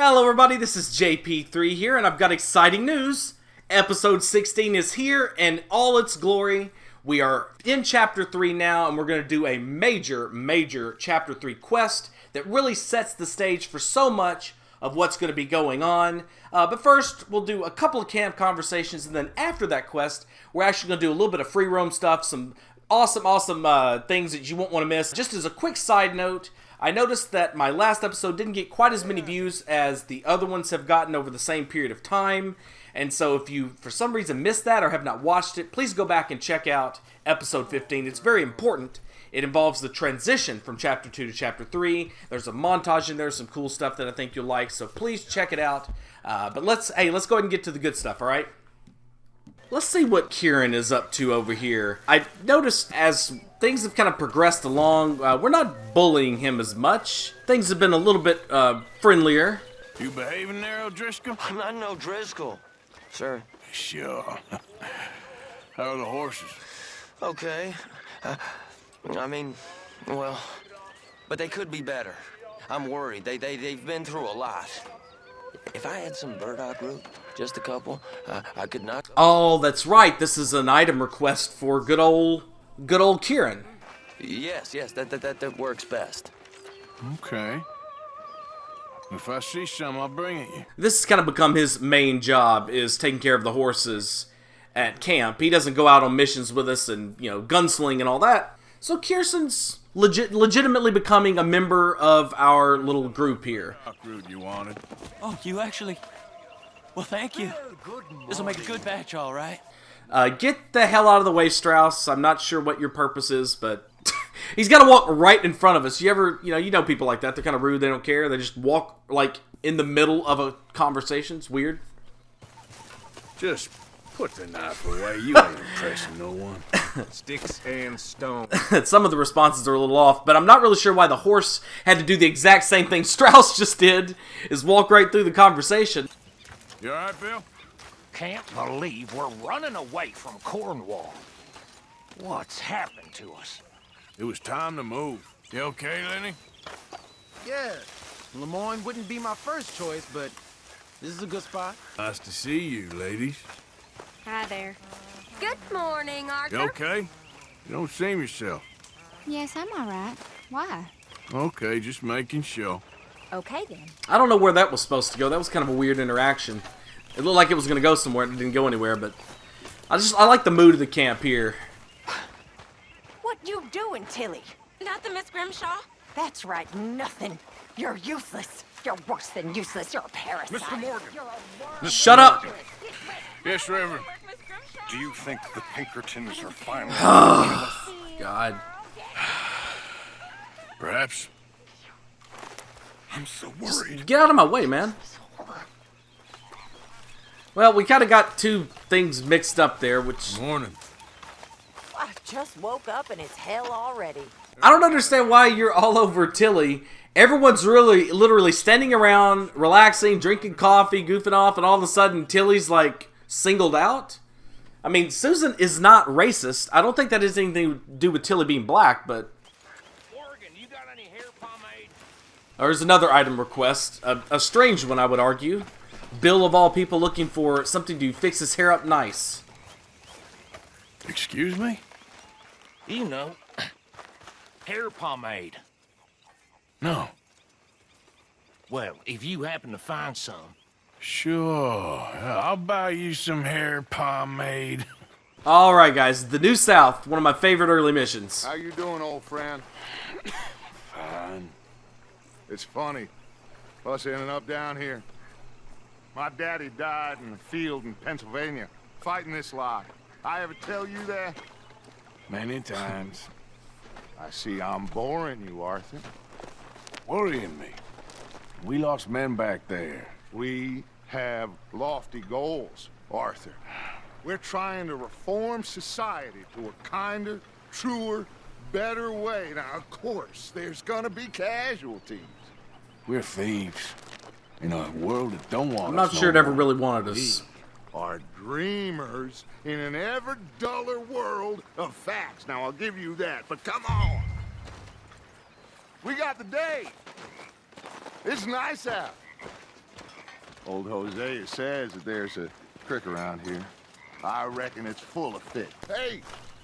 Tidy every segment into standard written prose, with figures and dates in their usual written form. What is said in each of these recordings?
Hello everybody, this is JP3 here, and I've got exciting news. Episode 16 is here in all its glory. We are in Chapter 3 now, and we're going to do a major Chapter 3 quest that really sets the stage for so much of what's going to be going on. But first, we'll do a couple of camp conversations, and then after that quest, we're actually going to do a little bit of free roam stuff, some awesome things that you won't want to miss. Just as a quick side note, I noticed that my last episode didn't get quite as many views as the other ones have gotten over the same period of time. And so if you, for some reason, missed that or have not watched it, please go back and check out episode 15. It's very important. It involves the transition from Chapter 2 to Chapter 3. There's a montage in there, some cool stuff that I think you'll like, so please check it out. But let's go ahead and get to the good stuff, alright? Let's see what Kieran is up to over here. I noticed as things have kind of progressed along, we're not bullying him as much. Things have been a little bit friendlier. You behaving there, O'Driscoll? I'm not no Driscoll, sir. Sure. How are the horses? Okay. Well, but they could be better. I'm worried. They've been through a lot. If I had some burdock root, just a couple, I could knock. Oh, that's right. This is an item request for good old Kieran. Yes, that works best. Okay. If I see some, I'll bring it you. This has kind of become his main job, is taking care of the horses at camp. He doesn't go out on missions with us and, gunsling and all that. So Kierson's legitimately becoming a member of our little group here. Root you wanted. Oh, you actually? Well, thank you. This will make a good batch, all right. Get the hell out of the way, Strauss. I'm not sure what your purpose is, but he's got to walk right in front of us. You ever, you know people like that. They're kind of rude. They don't care. They just walk, like, in the middle of a conversation. It's weird. Just put the knife away. You ain't impressing no one. Sticks and stones. Some of the responses are a little off, but I'm not really sure why the horse had to do the exact same thing Strauss just did, is walk right through the conversation. You all right, Bill? Can't believe we're running away from Cornwall. What's happened to us? It was time to move. You okay, Lenny? Yeah, Lemoyne wouldn't be my first choice, but this is a good spot. Nice to see you, ladies. Hi there. Good morning, Arthur. You okay? You don't seem yourself. Yes, I'm all right. Why? Okay, just making sure. Okay, then. I don't know where that was supposed to go. That was kind of a weird interaction. It looked like it was going to go somewhere, and it didn't go anywhere, but I like the mood of the camp here. What you doing, Tilly? Nothing, Miss Grimshaw. That's right, nothing. You're useless. You're worse than useless. You're a parasite. Mr. Morgan. Shut up! Yes, Reverend. Do you think the Pinkertons are finally... God. Perhaps. I'm so worried. Get out of my way, man. Well, we kind of got two things mixed up there, which... Morning. I just woke up and it's hell already. I don't understand why you're all over Tilly. Everyone's literally standing around, relaxing, drinking coffee, goofing off, and all of a sudden Tilly's, like, singled out? I mean, Susan is not racist. I don't think that has anything to do with Tilly being black, but... Morgan, you got any hair pomade? There's another item request. A strange one, I would argue. Bill, of all people, looking for something to fix his hair up nice. Excuse me? You know, hair pomade. No. Well, if you happen to find some. Sure. I'll buy you some hair pomade. Alright, guys. The New South. One of my favorite early missions. How you doing, old friend? Fine. It's funny, us ending up down here. My daddy died in the field in Pennsylvania, fighting this lie. I ever tell you that? Many times. I see I'm boring you, Arthur. Worrying me. We lost men back there. We have lofty goals, Arthur. We're trying to reform society to a kinder, truer, better way. Now, of course, there's gonna be casualties. We're thieves. In a world that don't want us. I'm not sure it ever really wanted us. Are dreamers in an ever duller world of facts. Now, I'll give you that, but come on. We got the day. It's nice out. Old Hosea says that there's a creek around here. I reckon it's full of fish. Hey,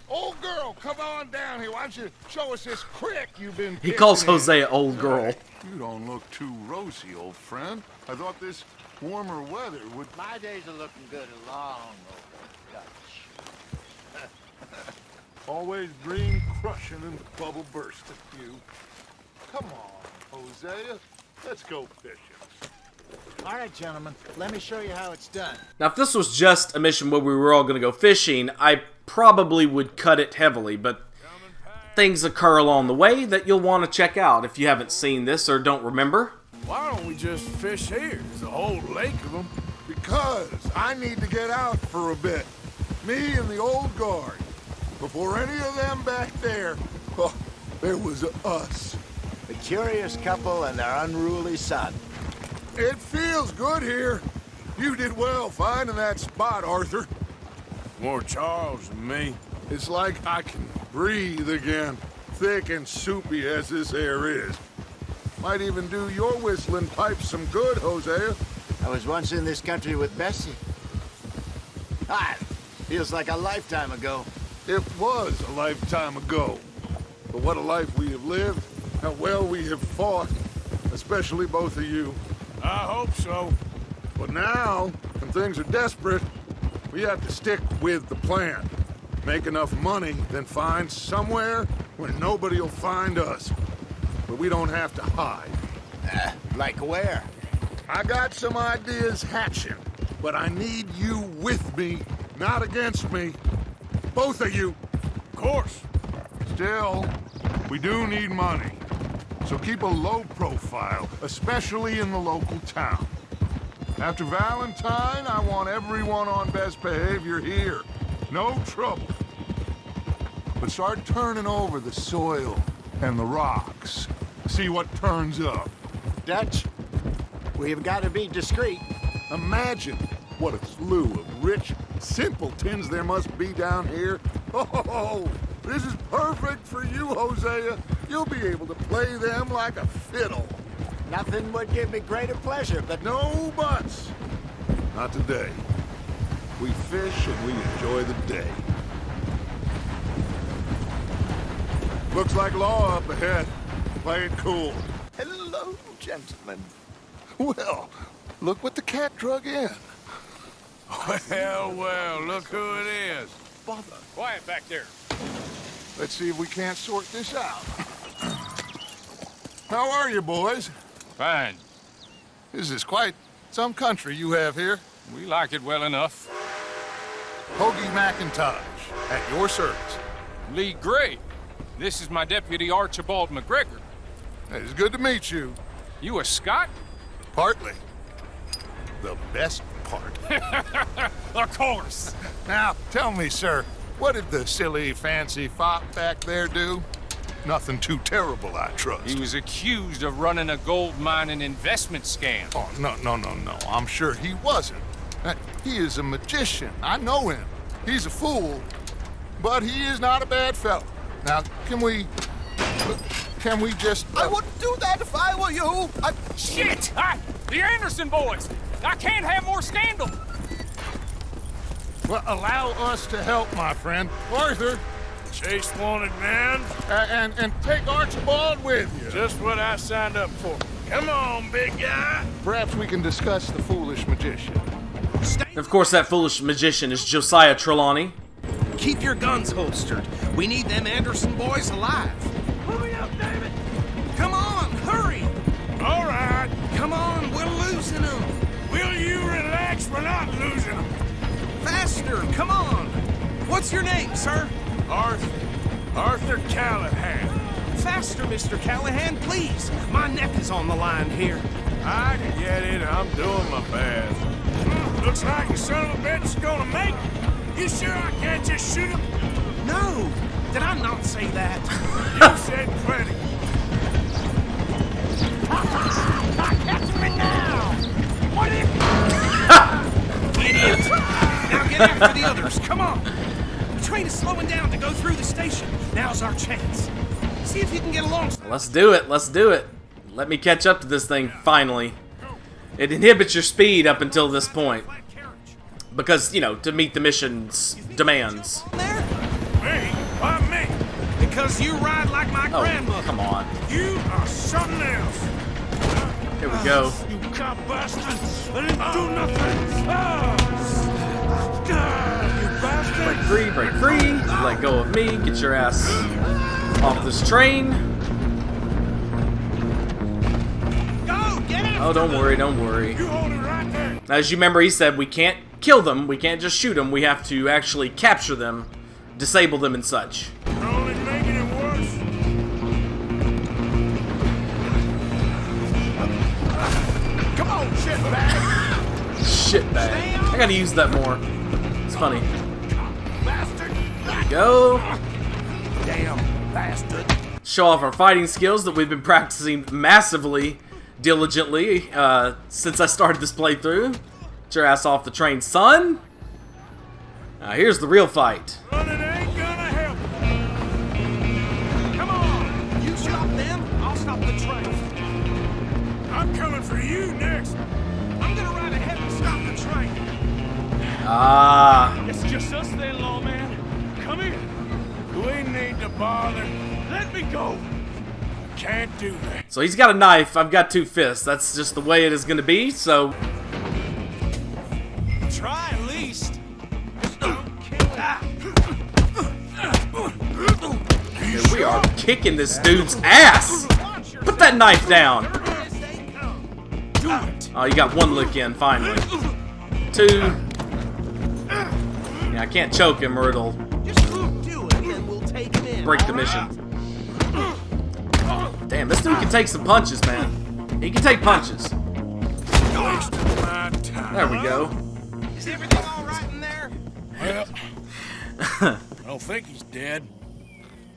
old girl, come on down here. Why don't you show us this creek you've been He calls fishing in? Hosea old girl. You don't look too rosy, old friend. I thought this warmer weather would... My days are looking good along over Dutch. Always dream crushing and bubble bursting, you. Come on, Hosea. Let's go fishing. All right, gentlemen, let me show you how it's done. Now, if this was just a mission where we were all going to go fishing, I probably would cut it heavily, but things occur along the way that you'll want to check out if you haven't seen this or don't remember. Why don't we just fish here? There's a whole lake of them. Because I need to get out for a bit. Me and the old guard. Before any of them back there, oh, there was us. The curious couple and their unruly son. It feels good here. You did well finding that spot, Arthur. More Charles than me. It's like I can breathe again, thick and soupy as this air is. Might even do your whistling pipes some good, Hosea. I was once in this country with Bessie. Ah, feels like a lifetime ago. It was a lifetime ago. But what a life we have lived, how well we have fought, especially both of you. I hope so. But now, when things are desperate, we have to stick with the plan. Make enough money, then find somewhere where nobody will find us. Where we don't have to hide. Like where? I got some ideas hatching, but I need you with me, not against me. Both of you. Of course. Still, we do need money. So keep a low profile, especially in the local town. After Valentine, I want everyone on best behavior here. No trouble. But start turning over the soil and the rocks. See what turns up. Dutch, we've got to be discreet. Imagine what a slew of rich simpletons there must be down here. Oh, this is perfect for you, Hosea. You'll be able to play them like a fiddle. Nothing would give me greater pleasure, but No buts. Not today. We fish and we enjoy the day. Looks like law up ahead. Play it cool. hello, gentlemen. Well, look what the cat drug in. Well, look who it is. Bother. Quiet back there. Let's see if we can't sort this out. How are you, boys? Fine. This is quite some country you have here. We like it well enough. Hoagie McIntosh, at your service. Lee Gray. This is my deputy Archibald McGregor. It's good to meet you. You a Scot? Partly. The best part. Of course. Now, tell me, sir, what did the silly, fancy fop back there do? Nothing too terrible, I trust. He was accused of running a gold mine and investment scam. Oh, no. I'm sure he wasn't. He is a magician. I know him. He's a fool, but he is not a bad fellow. Now, can we just... I wouldn't do that if I were you. Shit! The Anderson boys! I can't have more scandal! Well, allow us to help, my friend. Arthur, Chase wanted man. and take Archibald with you. Just what I signed up for. Come on, big guy. Perhaps we can discuss the foolish magician. Of course, that foolish magician is Josiah Trelawney. Keep your guns holstered. We need them Anderson boys alive. Hurry up, David. Come on, hurry! All right. Come on, we're losing them. Will you relax? We're not losing them. Faster, come on. What's your name, sir? Arthur Callahan. Faster, Mr. Callahan, please. My neck is on the line here. I get it. I'm doing my best. Looks like the son of a bitch is gonna make it. You sure I can't just shoot him? No, did I not say that? You said plenty. Catch me now! What is... Idiot! Now get after the others, come on! The train is slowing down to go through the station. Now's our chance. See if you can get along. Let's do it. Let me catch up to this thing, finally. It inhibits your speed up until this point. Because, you know, to meet the mission's demands. There? Me? Why me? Because you ride like my Oh, grandmother. come on. You are something else. Here we go. You cop bastard! I didn't do nothing! You bastard! Break free. Let go of me. Get your ass off this train. Go, get it! Oh, don't worry, don't worry. You hold it right there! As you remember, he said we can't kill them. We can't just shoot them. We have to actually capture them, disable them, and such. You're only making it worse. Come on, shitbag! Shitbag. I gotta use that more. It's funny. Bastard! There we go. Damn bastard! Show off our fighting skills that we've been practicing massively, diligently, since I started this playthrough. Get your ass off the train, son. Now here's the real fight. Running ain't gonna help. Come on! You stop them, I'll stop the train. I'm coming for you next. I'm gonna ride ahead and stop the train. Ah. It's just us then, lawman. Come here. We need to bother. Let me go. Can't do that. So he's got a knife, I've got 2 fists. That's just the way it is gonna be, so... Try at least. Here we are kicking this dude's ass! Put that knife down! Oh, you got 1 lick in, finally. 2. Yeah, I can't choke him or it'll break the mission. Damn, this dude can take some punches, man. He can take punches. There we go. Is everything all right in there? Well, I don't think he's dead.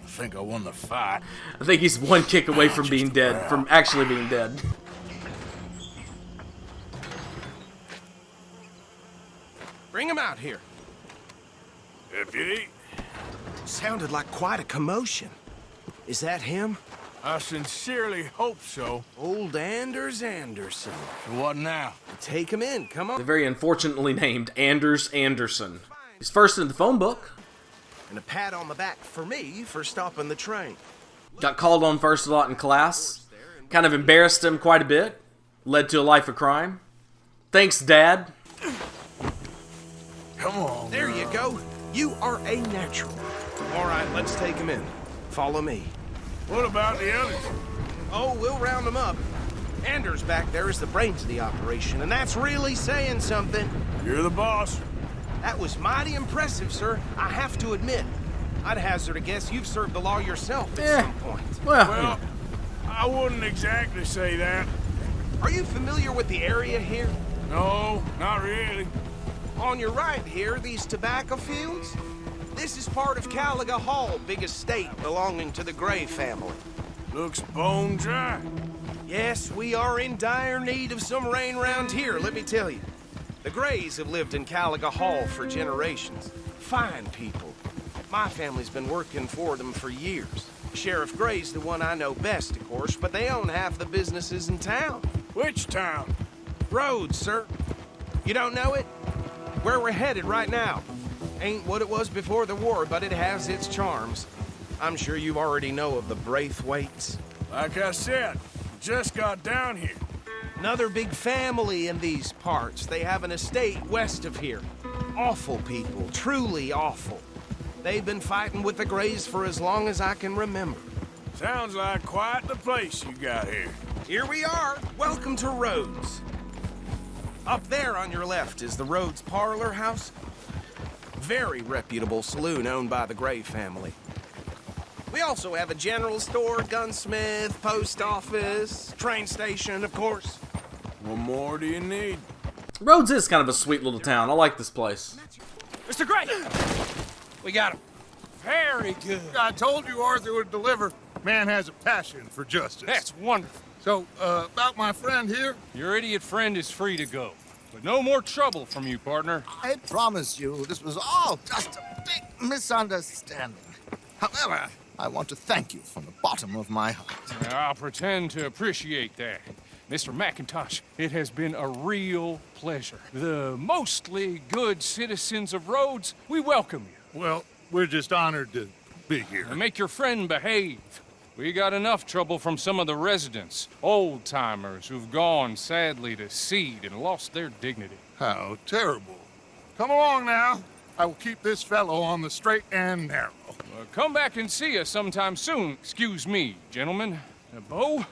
I think I won the fight. I think he's 1 kick away from being dead, from actually being dead. Bring him out here. Deputy, Sounded like quite a commotion. Is that him? I sincerely hope so. Old Anders Anderson. What now? Take him in, come The on. very unfortunately named Anders Anderson. He's first in the phone book. And a pat on the back for me for stopping the train. Got called on first a lot in class. Kind of embarrassed him quite a bit. Led to a life of crime. Thanks, Dad. Come on. There you go. You are a natural. All right, let's take him in. Follow me. What about the others? Oh, we'll round them up. Anders back there is the brains of the operation, and that's really saying something. You're the boss. That was mighty impressive, sir. I have to admit. I'd hazard a guess you've served the law yourself at some point. Well, I wouldn't exactly say that. Are you familiar with the area here? No, not really. On your right here, these tobacco fields? This is part of Caliga Hall, big estate belonging to the Gray family. Looks bone dry. Yes, we are in dire need of some rain round here, let me tell you. The Grays have lived in Caliga Hall for generations. Fine people. My family's been working for them for years. Sheriff Gray's the one I know best, of course, but they own half the businesses in town. Which town? Rhodes, sir. You don't know it? Where we're headed right now. Ain't what it was before the war, but it has its charms. I'm sure you already know of the Braithwaites. Like I said, just got down here. Another big family in these parts. They have an estate west of here. Awful people, truly awful. They've been fighting with the Grays for as long as I can remember. Sounds like quite the place you got here. Here we are. Welcome to Rhodes. Up there on your left is the Rhodes Parlor House. Very reputable saloon owned by the Gray family. We also have a general store, gunsmith, post office, train station, of course. What more do you need? Rhodes is kind of a sweet little town. I like this place. Mr. Gray! We got him. Very good. I told you Arthur would deliver. Man has a passion for justice. That's wonderful. So, about my friend here, Your idiot friend is free to go. But no more trouble from you, partner. I promise you this was all just a big misunderstanding. However, I want to thank you from the bottom of my heart. I'll pretend to appreciate that. Mr. McIntosh, it has been a real pleasure. The mostly good citizens of Rhodes, we welcome you. Well, we're just honored to be here. And make your friend behave. We got enough trouble from some of the residents, old-timers who've gone, sadly, to seed and lost their dignity. How terrible. Come along now. I will keep this fellow on the straight and narrow. Come back and see us sometime soon. Excuse me, gentlemen. Bo,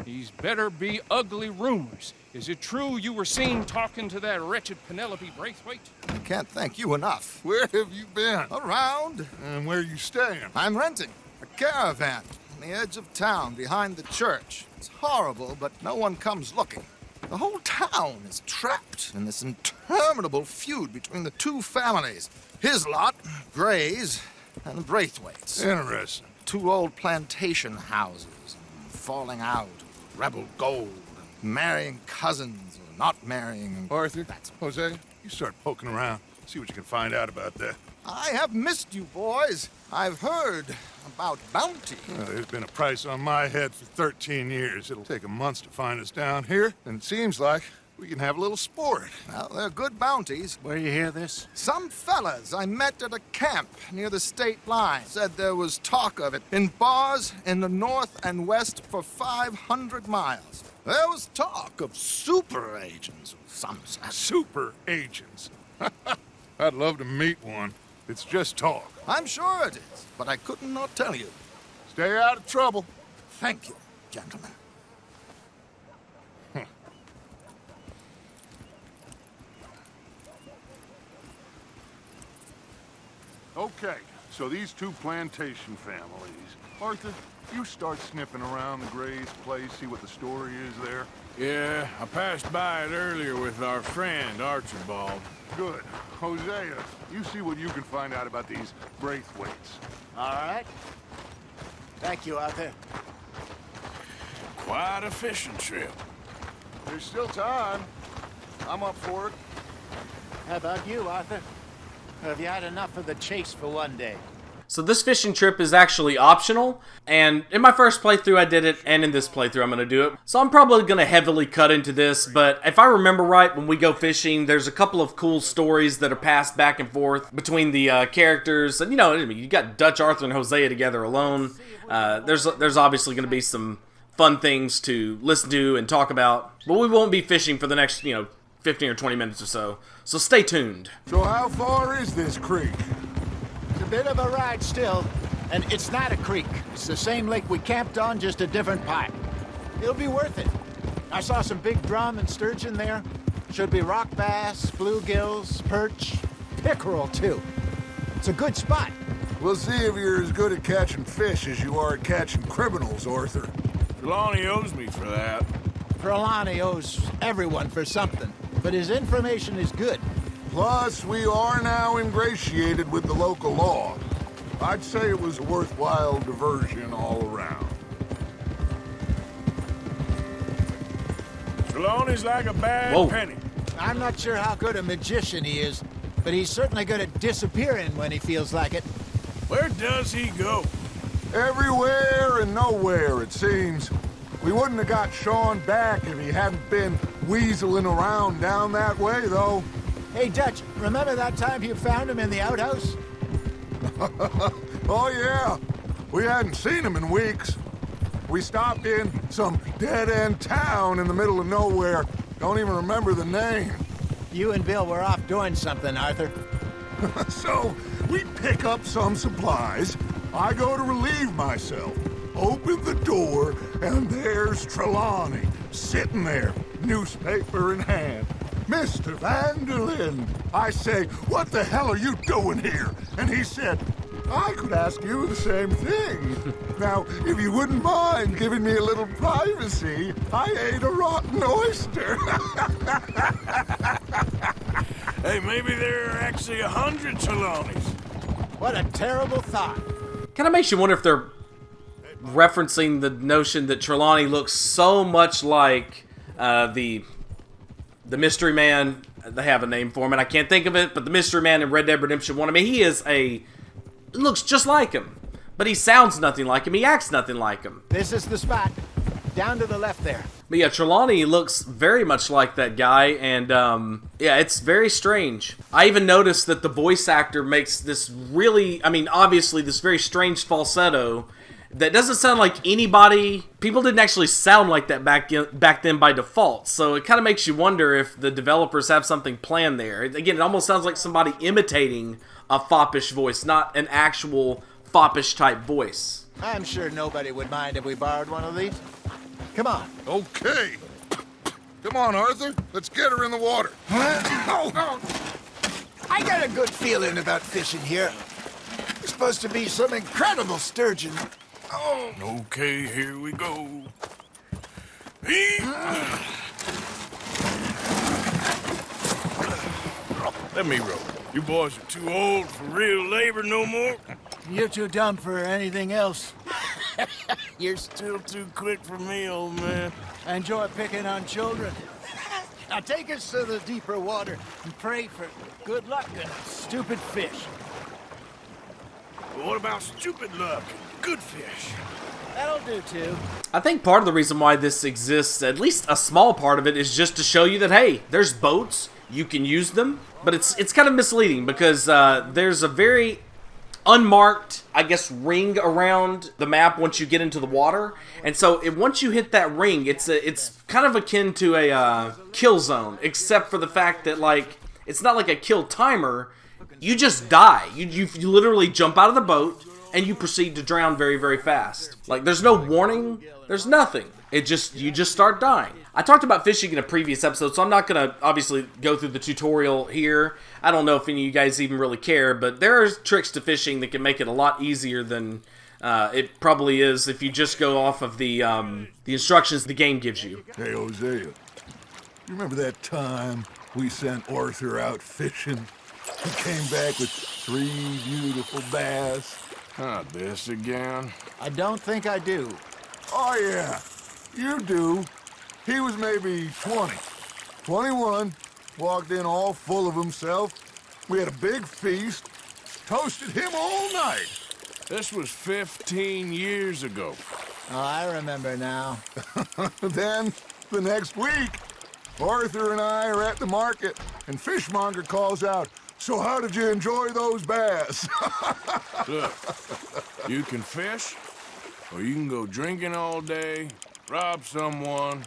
these better be ugly rumors. Is it true you were seen talking to that wretched Penelope Braithwaite? I can't thank you enough. Where have you been? Around. And where are you staying? I'm renting a caravan on the edge of town behind the church. It's horrible, but no one comes looking. The whole town is trapped in this interminable feud between the two families. His lot, Gray's, and Braithwaite's. Interesting. Two old plantation houses, falling out, rebel gold, marrying cousins or not marrying. Arthur, Jose, you start poking around. See what you can find out about that. I have missed you, boys. I've heard about bounty. Well, there's been a price on my head for 13 years. It'll take 'em months to find us down here, and it seems like we can have a little sport. Well, they're good bounties. Where you hear this? Some fellas I met at a camp near the state line said there was talk of it in bars in the north and west for 500 miles. There was talk of super agents of some sort. Super agents. I'd love to meet one. It's just talk. I'm sure it is, but I couldn't not tell you. Stay out of trouble. Thank you, gentlemen. Okay, so these two plantation families. Arthur, you start sniffing around the Gray's place, see what the story is there. Yeah, I passed by it earlier with our friend, Archibald. Good. Hosea, you see what you can find out about these Braithwaites. All right. Thank you, Arthur. Quite a fishing trip. There's still time. I'm up for it. How about you, Arthur? Have you had enough of the chase for one day? So this fishing trip is actually optional, and in my first playthrough I did it, and in this playthrough I'm going to do it. So I'm probably going to heavily cut into this, but if I remember right, when we go fishing, there's a couple of cool stories that are passed back and forth between the characters. And, you know, you got Dutch, Arthur, and Hosea together alone. There's obviously going to be some fun things to listen to and talk about, but we won't be fishing for the next, 15 or 20 minutes or so. So stay tuned. So how far is this creek? It's a bit of a ride still, and it's not a creek. It's the same lake we camped on, just a different pipe. It'll be worth it. I saw some big drum and sturgeon there. Should be rock bass, bluegills, perch, pickerel too. It's a good spot. We'll see if you're as good at catching fish as you are at catching criminals, Arthur. Trelawney owes me for that. Trelawney owes everyone for something, but his information is good. Plus, we are now ingratiated with the local law. I'd say it was a worthwhile diversion all around. Trelawney's like a bad penny. I'm not sure how good a magician he is, but he's certainly good at disappearing when he feels like it. Where does he go? Everywhere and nowhere, it seems. We wouldn't have got Sean back if he hadn't been weaseling around down that way, though. Hey, Dutch, remember that time you found him in the outhouse? Oh, yeah. We hadn't seen him in weeks. We stopped in some dead-end town in the middle of nowhere. Don't even remember the name. You and Bill were off doing something, Arthur. So, we pick up some supplies. I go to relieve myself. Open the door, and there's Trelawney, sitting there, newspaper in hand. Mr. Vanderlyn. I say, what the hell are you doing here? And he said, I could ask you the same thing. Now, if you wouldn't mind giving me a little privacy, I ate a rotten oyster. Hey, maybe there are actually 100 Trelawneys. What a terrible thought. Kind of makes you wonder if they're referencing the notion that Trelawney looks so much like the Mystery Man. They have a name for him, and I can't think of it, but the Mystery Man in Red Dead Redemption 1. I mean, he looks just like him, but he sounds nothing like him. He acts nothing like him. This is the spot. down to the left there. But yeah, Trelawney looks very much like that guy, and yeah, it's very strange. I even noticed that the voice actor makes this really, I mean, obviously this very strange falsetto that doesn't sound like anybody. People didn't actually sound like that back then by default, so it kind of makes you wonder if the developers have something planned there. Again, it almost sounds like somebody imitating a foppish voice, not an actual foppish type voice. I'm sure nobody would mind if we borrowed one of these. Come on. Okay. Come on, Arthur. Let's get her in the water. I got a good feeling about fishing here. There's supposed to be some incredible sturgeon. Oh. Okay, here we go. Let me row. You boys are too old for real labor no more. You're too dumb for anything else. You're still too quick for me, old man. I enjoy picking on children. Now take us to the deeper water and pray for good luck and stupid fish. But what about stupid luck and good fish? That'll do too. I think part of the reason why this exists, at least a small part of it, is just to show you that, hey, there's boats, you can use them, but it's kind of misleading because there's a very unmarked, I guess, ring around the map once you get into the water, and so once you hit that ring, it's kind of akin to a kill zone, except for the fact that, like, it's not like a kill timer. You just die. You literally jump out of the boat and you proceed to drown very, very fast. Like, there's no warning. There's nothing. You just start dying. I talked about fishing in a previous episode, so I'm not going to obviously go through the tutorial here. I don't know if any of you guys even really care, but there are tricks to fishing that can make it a lot easier than it probably is if you just go off of the instructions the game gives you. Hey, Hosea. You remember that time we sent Arthur out fishing? He came back with 3 beautiful bass. Not this again. I don't think I do. Oh, yeah. You do. He was maybe 20. 21. Walked in all full of himself. We had a big feast. Toasted him all night. This was 15 years ago. Oh, I remember now. Then, the next week, Arthur and I are at the market, and Fishmonger calls out, "So how did you enjoy those bass?" Look, you can fish, or you can go drinking all day, rob someone,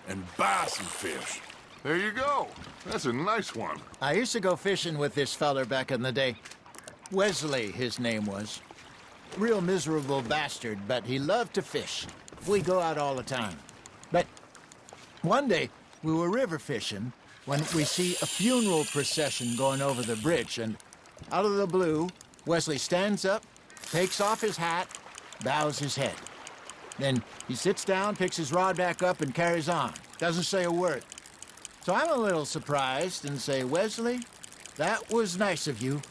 and buy some fish. There you go. That's a nice one. I used to go fishing with this feller back in the day. Wesley, his name was. Real miserable bastard, but he loved to fish. We go out all the time. But one day, we were river fishing when we see a funeral procession going over the bridge, and out of the blue, Wesley stands up, takes off his hat, bows his head. Then he sits down, picks his rod back up, and carries on. Doesn't say a word. So I'm a little surprised and say, "Wesley, that was nice of you."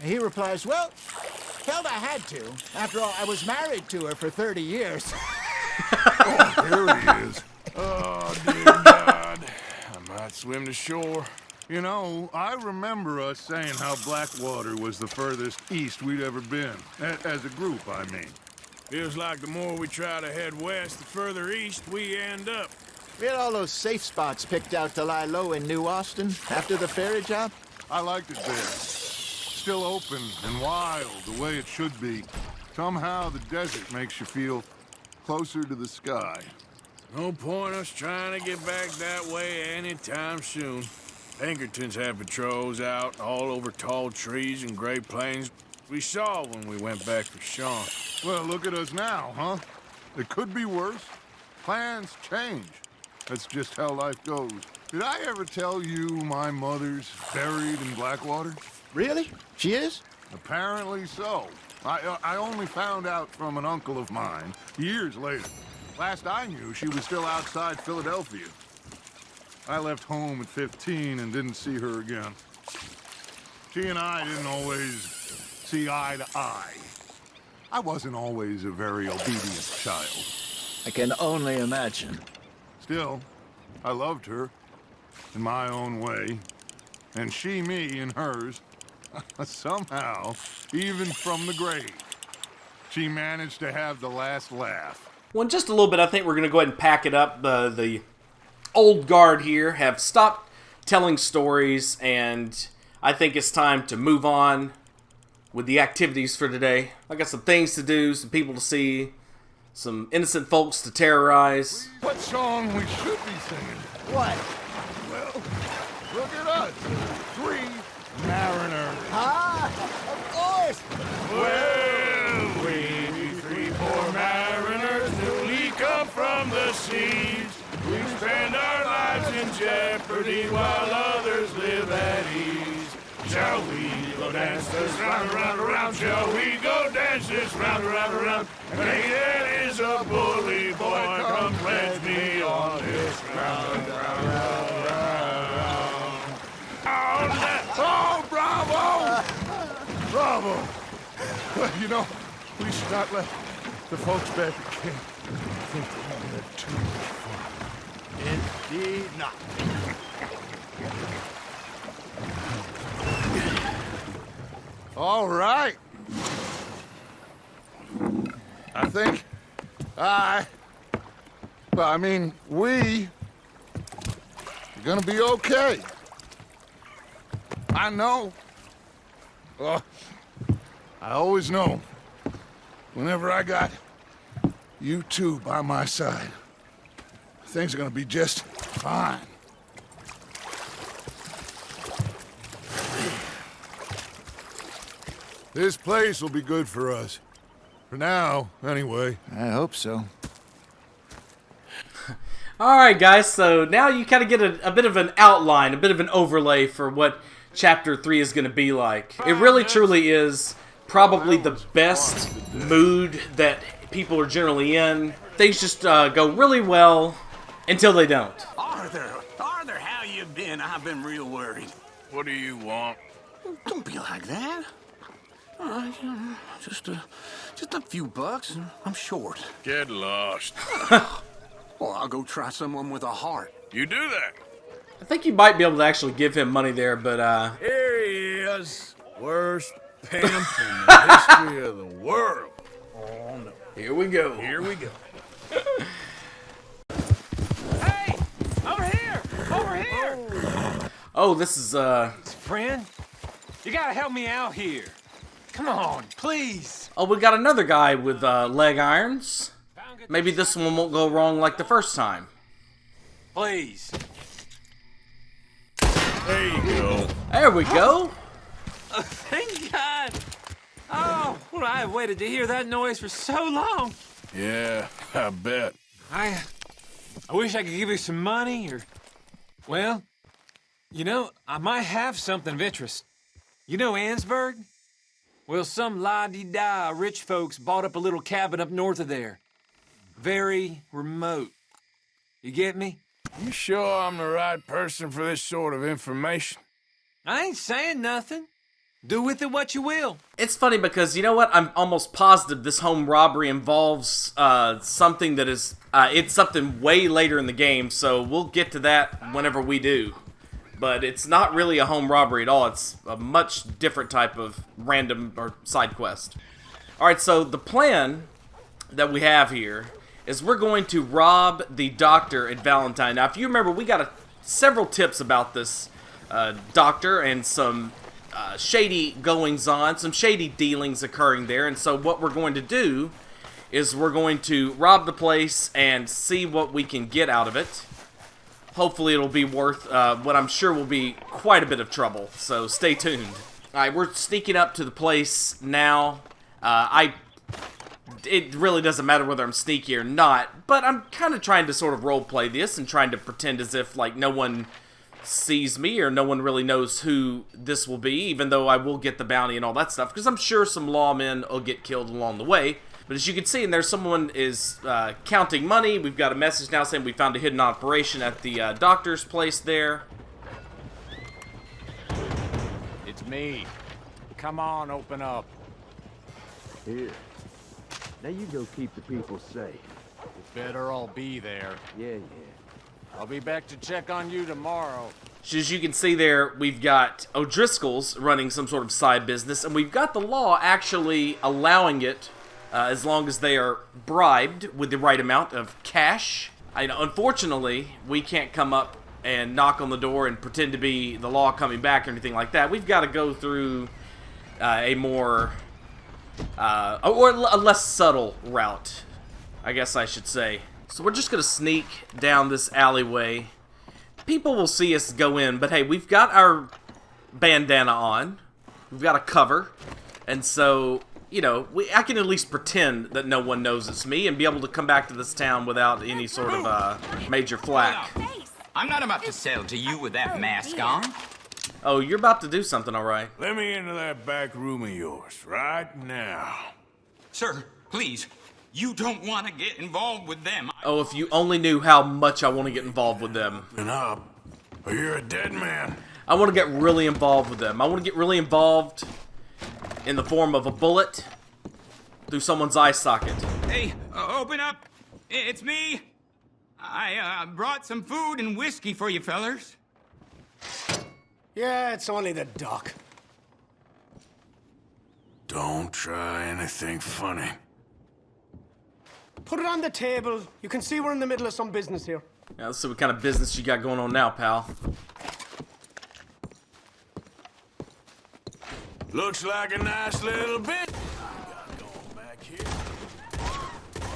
And he replies, "Well, felt I had to. After all, I was married to her for 30 years. Oh, there he is. Oh, dear God. I might swim to shore. You know, I remember us saying how Blackwater was the furthest east we'd ever been. As a group, I mean. Feels like the more we try to head west, the further east we end up. We had all those safe spots picked out to lie low in New Austin after the ferry job. I liked it there. Still open and wild, the way it should be. Somehow the desert makes you feel closer to the sky. No point us trying to get back that way anytime soon. Pinkertons had patrols out all over tall trees and Great Plains. We saw when we went back for Sean. Well, look at us now, huh? It could be worse. Plans change. That's just how life goes. Did I ever tell you my mother's buried in Blackwater? Really? She is? Apparently so. I only found out from an uncle of mine years later. Last I knew, she was still outside Philadelphia. I left home at 15 and didn't see her again. She and I didn't always see eye to eye. I wasn't always a very obedient child. I can only imagine. Still, I loved her in my own way, and she me in hers. Somehow, even from the grave, she managed to have the last laugh. Well, in just a little bit, I think we're going to go ahead and pack it up. The old guard here have stopped telling stories, and I think it's time to move on with the activities for today. I got some things to do, some people to see, some innocent folks to terrorize. What song we should be singing? What? Well, look at us. 3 mariners. Ah, of course! Well, we be 3 poor mariners newly come from the seas. We spend our lives in jeopardy while others live at ease. Shall we go dance this round, around, around? Shall we go dance this round, around, around? Hey, is a bully boy, come pledge me on this round, round, round, round. Oh, bravo! Bravo! Well, you know, we should not let the folks back at camp think that we had too much fun. Indeed not. All right. I think we are gonna be okay. I know. I always know. Whenever I got you two by my side, things are gonna be just fine. This place will be good for us. For now, anyway. I hope so. Alright guys, so now you kind of get a bit of an outline, a bit of an overlay for what Chapter 3 is going to be like. It really truly is probably the best mood that people are generally in. Things just go really well until they don't. Arthur, how you been? I've been real worried. What do you want? Don't be like that. Just a few bucks, and I'm short. Get lost. Well, I'll go try someone with a heart. You do that. I think you might be able to actually give him money there, but Here he is. Worst pimp in the history of the world. Oh, no. Here we go. Here we go. Hey! Over here! Over here! Oh, this is, Friend, you gotta help me out here. Come on, please. Oh, we got another guy with leg irons. Maybe this one won't go wrong like the first time. Please. There you go. There we go. Oh, thank God. Oh, well, I've waited to hear that noise for so long. Yeah, I bet. I wish I could give you some money, or... Well, you know, I might have something of interest. You know Ansburg? Well, some la-di-da rich folks bought up a little cabin up north of there. Very remote. You get me? You sure I'm the right person for this sort of information? I ain't saying nothing. Do with it what you will. It's funny because, you know what? I'm almost positive this home robbery involves something that is... it's something way later in the game, so we'll get to that whenever we do. But it's not really a home robbery at all. It's a much different type of random or side quest. Alright, so the plan that we have here is we're going to rob the doctor at Valentine. Now, if you remember, we got several tips about this doctor and some shady goings-on, some shady dealings occurring there. And so what we're going to do is we're going to rob the place and see what we can get out of it. Hopefully it'll be worth what I'm sure will be quite a bit of trouble, so stay tuned. Alright, we're sneaking up to the place now. It really doesn't matter whether I'm sneaky or not, but I'm kind of trying to sort of roleplay this and trying to pretend as if, like, no one sees me or no one really knows who this will be, even though I will get the bounty and all that stuff, because I'm sure some lawmen will get killed along the way. But as you can see in there, someone is counting money. We've got a message now saying we found a hidden operation at the doctor's place there. It's me. Come on, open up. Here. Now you go keep the people safe. You better all be there. Yeah. I'll be back to check on you tomorrow. As you can see there, we've got O'Driscoll's running some sort of side business, and we've got the law actually allowing it as long as they are bribed with the right amount of cash. Unfortunately, we can't come up and knock on the door and pretend to be the law coming back or anything like that. We've got to go through a more, or a less subtle route, I guess I should say. So we're just going to sneak down this alleyway. People will see us go in, but hey, we've got our bandana on. We've got a cover. And so, you know, I can at least pretend that no one knows it's me and be able to come back to this town without any sort of major flack. I'm not about to sell to you with that mask on. Oh, you're about to do something, all right. Let me into that back room of yours right now. Sir, please. You don't want to get involved with them. Oh, if you only knew how much I want to get involved with them. And up, or you're a dead man. I want to get really involved with them. I want to get really involved in the form of a bullet through someone's eye socket. Hey, open up. It's me. I brought some food and whiskey for you fellers. Yeah, it's only the doc. Don't try anything funny. Put it on the table. You can see we're in the middle of some business here. Yeah, let's see what kind of business you got going on now, pal. Looks like a nice little bit.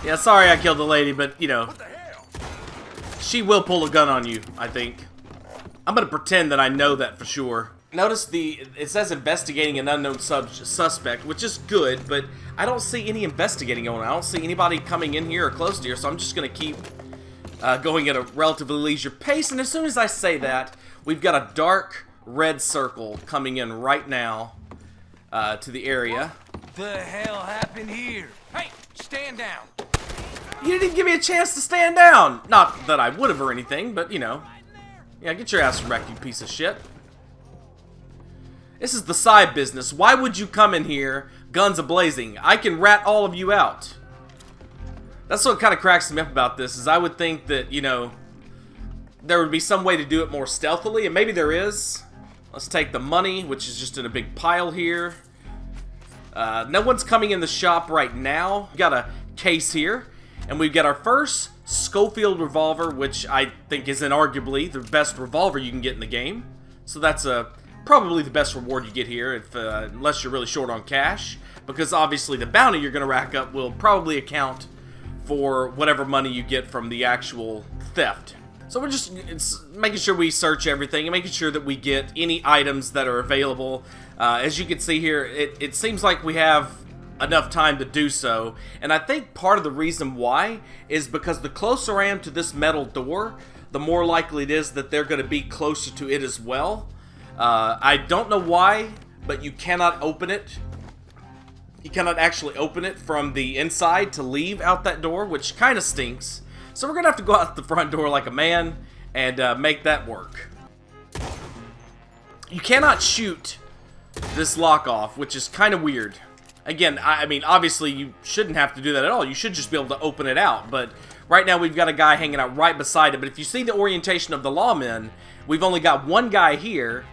Yeah, sorry I killed the lady, but, you know, she will pull a gun on you, I think. I'm gonna pretend that I know that for sure. Notice it says investigating an unknown suspect, which is good, but I don't see any investigating going on. I don't see anybody coming in here or close to here, so I'm just gonna keep going at a relatively leisure pace, and as soon as I say that, we've got a dark red circle coming in right now to the area. What the hell happened here? Hey, stand down. You didn't even give me a chance to stand down. Not that I would have or anything, but, you know. Yeah, get your ass wrecked, you piece of shit. This is the side business. Why would you come in here, guns a-blazing? I can rat all of you out. That's what kind of cracks me up about this, is I would think that, you know, there would be some way to do it more stealthily, and maybe there is. Let's take the money, which is just in a big pile here. No one's coming in the shop right now. We've got a case here, and we've got our first Schofield revolver, which I think is inarguably the best revolver you can get in the game. So that's probably the best reward you get here, if unless you're really short on cash, because obviously the bounty you're going to rack up will probably account for whatever money you get from the actual theft. So we're just making sure we search everything and making sure that we get any items that are available. As you can see here, it seems like we have enough time to do so, and I think part of the reason why is because the closer I am to this metal door, the more likely it is that they're going to be closer to it as well. I don't know why, but you cannot open it. You cannot actually open it from the inside to leave out that door, which kind of stinks. So we're going to have to go out the front door like a man and make that work. You cannot shoot this lock off, which is kind of weird. Again, I mean, obviously you shouldn't have to do that at all. You should just be able to open it out. But right now we've got a guy hanging out right beside it. But if you see the orientation of the lawmen, we've only got one guy here.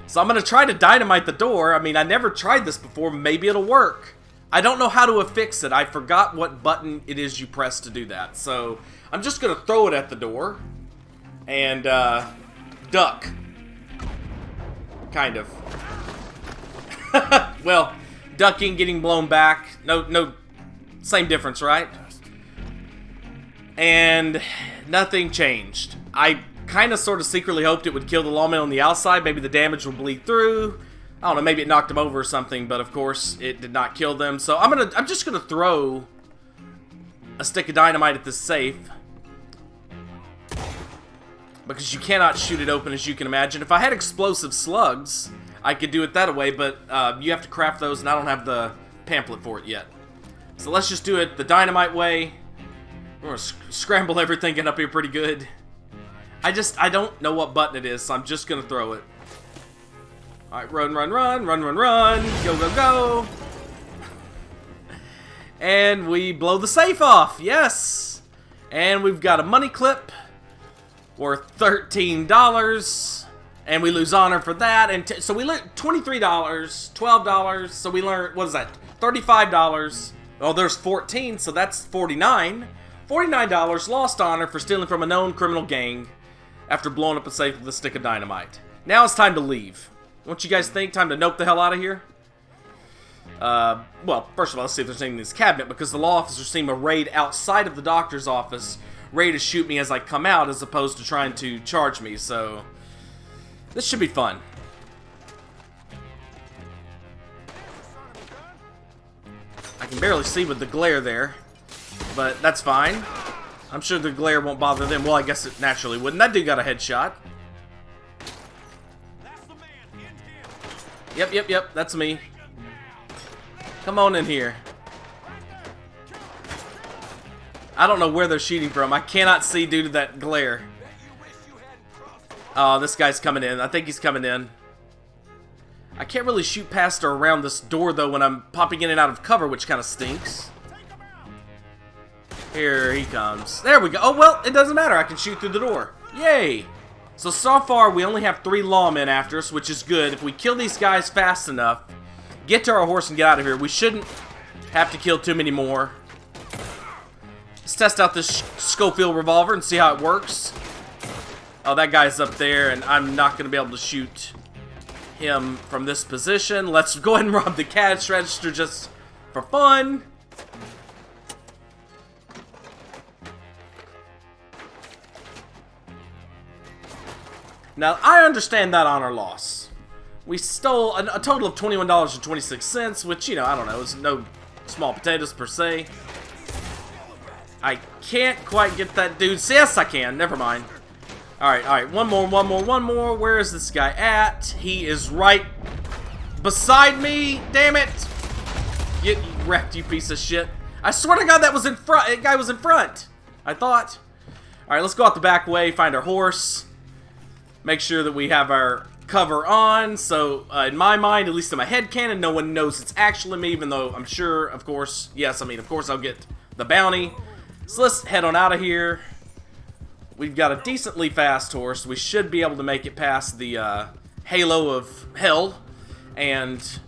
So I'm going to try to dynamite the door. I mean, I never tried this before. Maybe it'll work. I don't know how to affix it. I forgot what button it is you press to do that. So I'm just going to throw it at the door and duck. Kind of. Well, ducking, getting blown back. No, same difference, right? And nothing changed. I kind of sort of secretly hoped it would kill the lawman on the outside. Maybe the damage will bleed through. I don't know, maybe it knocked them over or something, but of course it did not kill them. So I'm just gonna throw a stick of dynamite at this safe, because you cannot shoot it open, as you can imagine. If I had explosive slugs, I could do it that way, but you have to craft those, and I don't have the pamphlet for it yet. So let's just do it the dynamite way. We're gonna scramble everything, get up here pretty good. I don't know what button it is, so I'm just gonna throw it. Alright, run, run, run, run, run, run, go, go, go. And we blow the safe off, yes! And we've got a money clip worth $13. And we lose honor for that, and so we learned $23, $12, so we learned, what is that, $35. Oh, there's 14, so that's 49. $49 lost honor for stealing from a known criminal gang after blowing up a safe with a stick of dynamite. Now it's time to leave. What you guys think? Time to nope the hell out of here? Well, first of all, let's see if there's anything in this cabinet, because the law officers seem arrayed outside of the doctor's office, ready to shoot me as I come out, as opposed to trying to charge me, so this should be fun. I can barely see with the glare there, but that's fine. I'm sure the glare won't bother them. Well, I guess it naturally wouldn't. That dude got a headshot. Yep, that's me. Come on in here. I don't know where they're shooting from. I cannot see due to that glare. Oh, this guy's coming in. I think he's coming in. I can't really shoot past or around this door, though, when I'm popping in and out of cover, which kind of stinks. Here he comes. There we go. Oh, well, it doesn't matter. I can shoot through the door. Yay! So far, we only have 3 lawmen after us, which is good. If we kill these guys fast enough, get to our horse and get out of here, we shouldn't have to kill too many more. Let's test out this Schofield revolver and see how it works. Oh, that guy's up there, and I'm not going to be able to shoot him from this position. Let's go ahead and rob the cash register just for fun. Now, I understand that honor loss. We stole a total of $21.26, which, you know, I don't know, is no small potatoes per se. I can't quite get that dude. Yes, I can. Never mind. Alright. One more. Where is this guy at? He is right beside me. Damn it. Get wrecked, you piece of shit. I swear to God, that was in front. That guy was in front. I thought. Alright, let's go out the back way, find our horse. Make sure that we have our cover on, so in my mind, at least in my headcanon, no one knows it's actually me, even though I'm sure, of course, of course I'll get the bounty. So let's head on out of here. We've got a decently fast horse. We should be able to make it past the halo of hell, and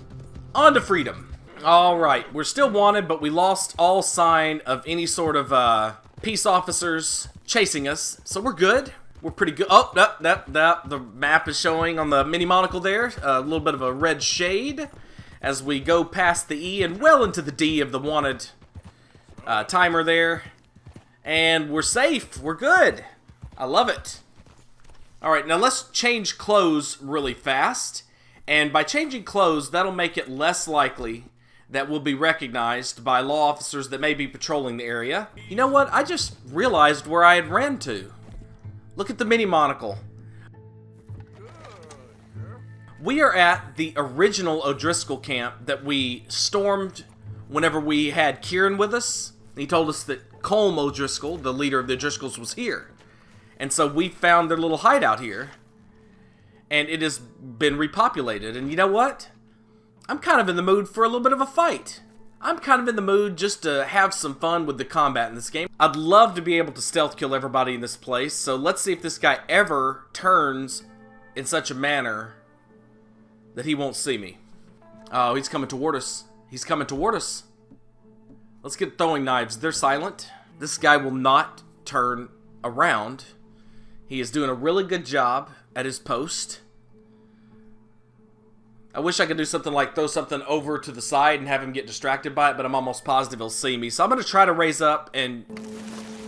on to freedom. Alright, we're still wanted, but we lost all sign of any sort of peace officers chasing us, so we're good. We're pretty good. Oh, the map is showing on the mini monocle there. A little bit of a red shade as we go past the E and well into the D of the wanted timer there. And we're safe. We're good. I love it. Alright, now let's change clothes really fast. And by changing clothes, that'll make it less likely that we'll be recognized by law officers that may be patrolling the area. You know what? I just realized where I had ran to. Look at the mini monocle. We are at the original O'Driscoll camp that we stormed whenever we had Kieran with us. He told us that Colm O'Driscoll, the leader of the O'Driscolls, was here. And so we found their little hideout here. And it has been repopulated. And you know what? I'm kind of in the mood for a little bit of a fight. I'm kind of in the mood just to have some fun with the combat in this game. I'd love to be able to stealth kill everybody in this place, so let's see if this guy ever turns in such a manner that he won't see me. Oh, he's coming toward us. He's coming toward us. Let's get throwing knives. They're silent. This guy will not turn around. He is doing a really good job at his post. I wish I could do something like throw something over to the side and have him get distracted by it, but I'm almost positive he'll see me. So I'm going to try to raise up and...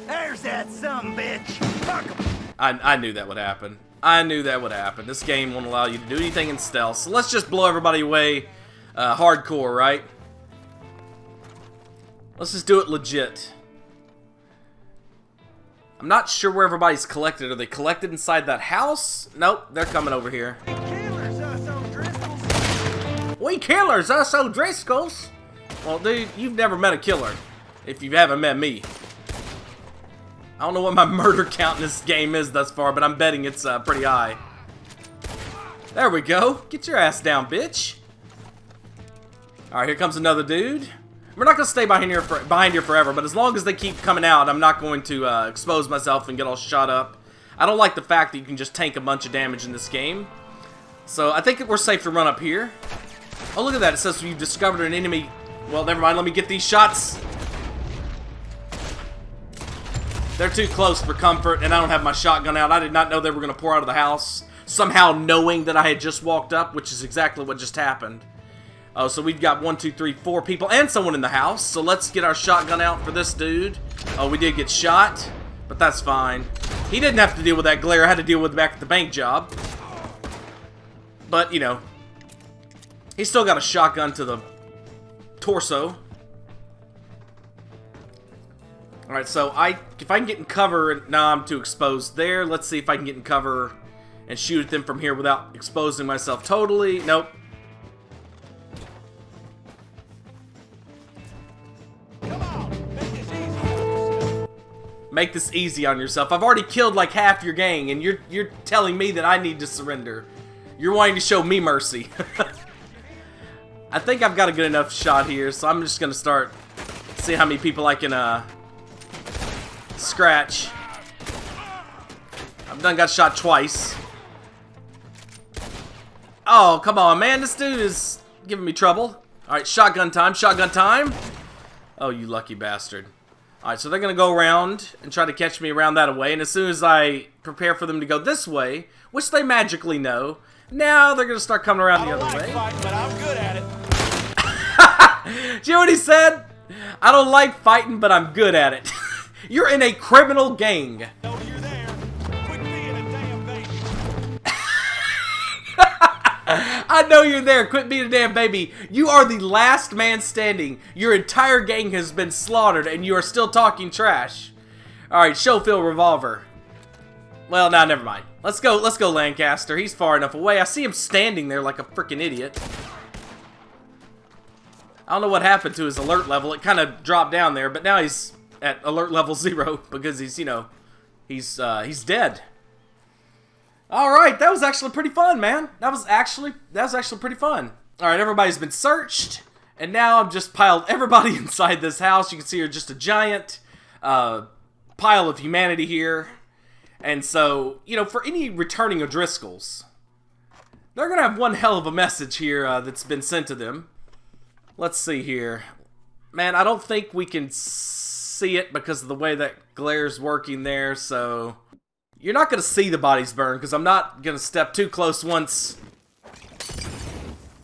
There's that sumbitch! Fuck him! I knew that would happen. I knew that would happen. This game won't allow you to do anything in stealth. So let's just blow everybody away hardcore, right? Let's just do it legit. I'm not sure where everybody's collected. Are they collected inside that house? Nope, they're coming over here. We killers, us O'Driscolls. Well, dude, you've never met a killer if you haven't met me. I don't know what my murder count in this game is thus far, but I'm betting it's pretty high. There we go. Get your ass down, bitch. Alright, here comes another dude. We're not going to stay behind here forever, but as long as they keep coming out, I'm not going to expose myself and get all shot up. I don't like the fact that you can just tank a bunch of damage in this game. So I think we're safe to run up here. Oh, look at that. It says you've discovered an enemy Well, never mind. Let me get these shots. They're too close for comfort, and I don't have my shotgun out. I did not know they were going to pour out of the house. Somehow knowing that I had just walked up, which is exactly what just happened. Oh, so we've got 1, 2, 3, 4 people and someone in the house. So let's get our shotgun out for this dude. Oh, we did get shot, but that's fine. He didn't have to deal with that glare. I had to deal with it back at the bank job. But, you know, he's still got a shotgun to the torso. Alright, so if I can get in cover... Nah, I'm too exposed there. Let's see if I can get in cover and shoot at them from here without exposing myself totally. Nope. Make this easy on yourself. I've already killed like half your gang, and you're telling me that I need to surrender. You're wanting to show me mercy. I think I've got a good enough shot here, so I'm just gonna start see how many people I can scratch. I've got shot twice. Oh, come on, man. This dude is giving me trouble. Alright, shotgun time, shotgun time. Oh, you lucky bastard. Alright, so they're going to go around and try to catch me around that way. And as soon as I prepare for them to go this way, which they magically know, now they're going to start coming around the other way. Fighting, but I'm good at it. Do you know what he said? I don't like fighting, but I'm good at it. You're in a criminal gang. I know you're there. Quit being a damn baby. You are the last man standing. Your entire gang has been slaughtered, and you are still talking trash. Alright, Schofield revolver. Well, nah, never mind. Let's go Lancaster. He's far enough away. I see him standing there like a freaking idiot. I don't know what happened to his alert level. It kind of dropped down there, but now he's at alert level 0 because he's, you know, he's dead. Alright, that was actually pretty fun, man. That was actually pretty fun. Alright, everybody's been searched, and now I've just piled everybody inside this house. You can see you're just a giant pile of humanity here. And so, you know, for any returning O'Driscolls, they're going to have one hell of a message here that's been sent to them. Let's see here. Man, I don't think we can see it because of the way that glare's working there, so... You're not going to see the bodies burn, because I'm not going to step too close once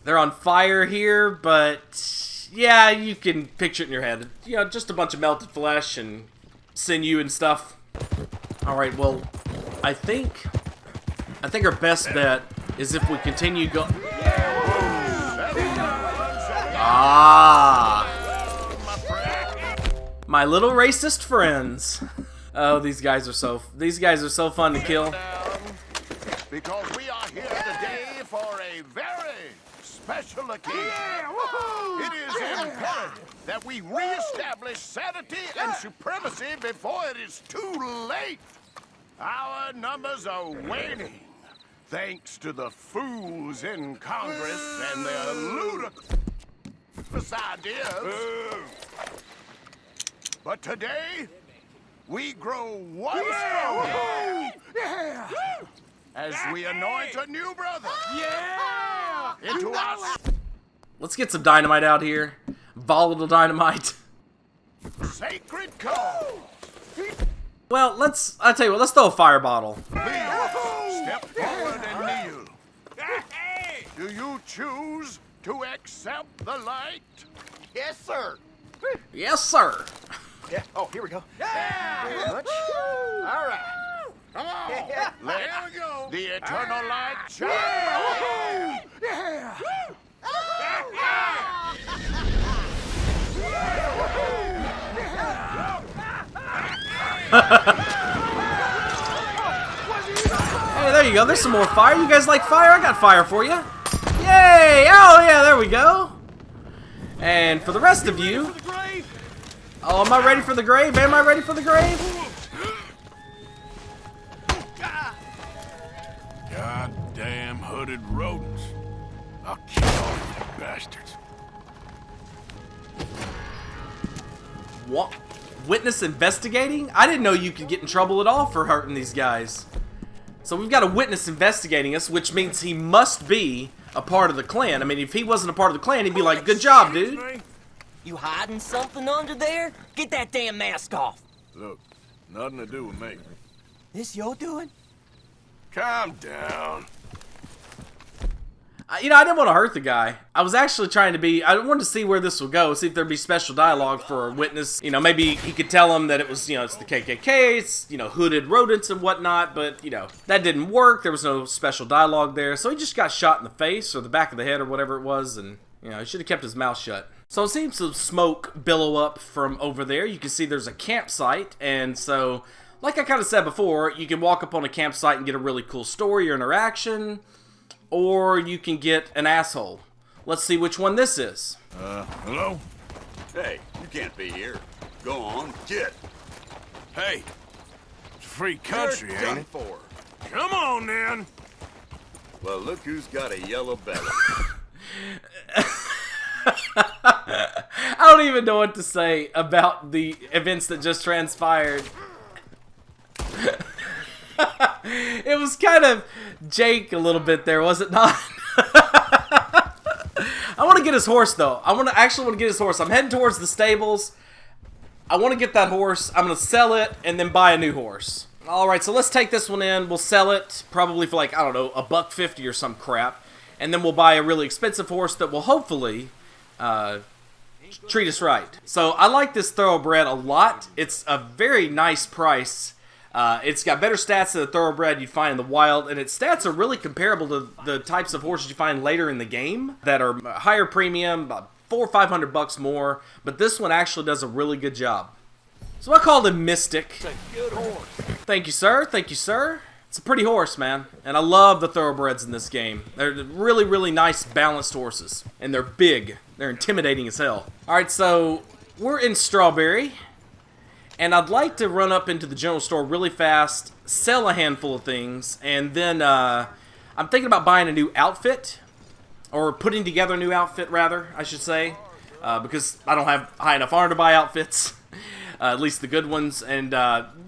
they're on fire here, but yeah, you can picture it in your head. You know, just a bunch of melted flesh and sinew and stuff. Alright, well, I think our best bet is if we continue going... Ah! My little racist friends. Oh, these guys are so fun to kill. Because we are here today for a very special occasion. It is imperative that we reestablish sanity and supremacy before it is too late. Our numbers are waning, thanks to the fools in Congress and their ludicrous ideas. But today, we grow one stronger as we anoint a new brother into our... Let's get some dynamite out here. Volatile dynamite. Sacred cause. Well, I'll tell you what, let's throw a fire bottle. Please, step forward and kneel. Do you choose to accept the light? Yes, sir. Yes, sir. Yeah. Oh, here we go. Yeah. Very much. All right. Come on. Let we go. The eternal light shine. Yeah. Hey, there you go. There's some more fire. You guys like fire? I got fire for you. Yay! Oh, yeah, there we go. And for the rest of you... Oh, am I ready for the grave? Am I ready for the grave? Goddamn hooded rodents. I'll kill all you bastards. What? Witness investigating? I didn't know you could get in trouble at all for hurting these guys. So we've got a witness investigating us, which means he must be a part of the clan. I mean, if he wasn't a part of the clan, he'd be like, good job, dude. You hiding something under there? Get that damn mask off. Look, nothing to do with me. This your doing? Calm down. You know, I didn't want to hurt the guy. I was actually trying to be... I wanted to see where this would go, see if there'd be special dialogue for a witness. You know, maybe he could tell him that it was, you know, it's the KKK, it's, you know, hooded rodents and whatnot, but, you know, that didn't work. There was no special dialogue there, so he just got shot in the face or the back of the head or whatever it was, and, you know, he should have kept his mouth shut. So it seems some smoke billow up from over there. You can see there's a campsite, and so, like I kind of said before, you can walk up on a campsite and get a really cool story or interaction, or you can get an asshole. Let's see which one this is. Hello? Hey, you can't be here. Go on, get. Hey, it's a free country, You're ain't done it? for. Come on, then. Well, look who's got a yellow belly. I don't even know what to say about the events that just transpired. It was kind of Jake a little bit there, was it not? I want to get his horse, though. I actually want to get his horse. I'm heading towards the stables. I want to get that horse. I'm going to sell it and then buy a new horse. Alright, so let's take this one in. We'll sell it probably for like, I don't know, $1.50 or some crap. And then we'll buy a really expensive horse that will hopefully treat us right. So I like this thoroughbred a lot. It's a very nice price. It's got better stats than the thoroughbred you'd find in the wild, and its stats are really comparable to the types of horses you find later in the game that are higher premium, about $400 or $500 more, but this one actually does a really good job. So I called him Mystic. It's a good horse. Thank you, sir. Thank you, sir. It's a pretty horse, man, and I love the thoroughbreds in this game. They're really, really nice, balanced horses, and they're big. They're intimidating as hell. All right, so we're in Strawberry. And I'd like to run up into the general store really fast, sell a handful of things, and then I'm thinking about buying a new outfit, or putting together a new outfit, rather, I should say, because I don't have high enough honor to buy outfits, at least the good ones, and,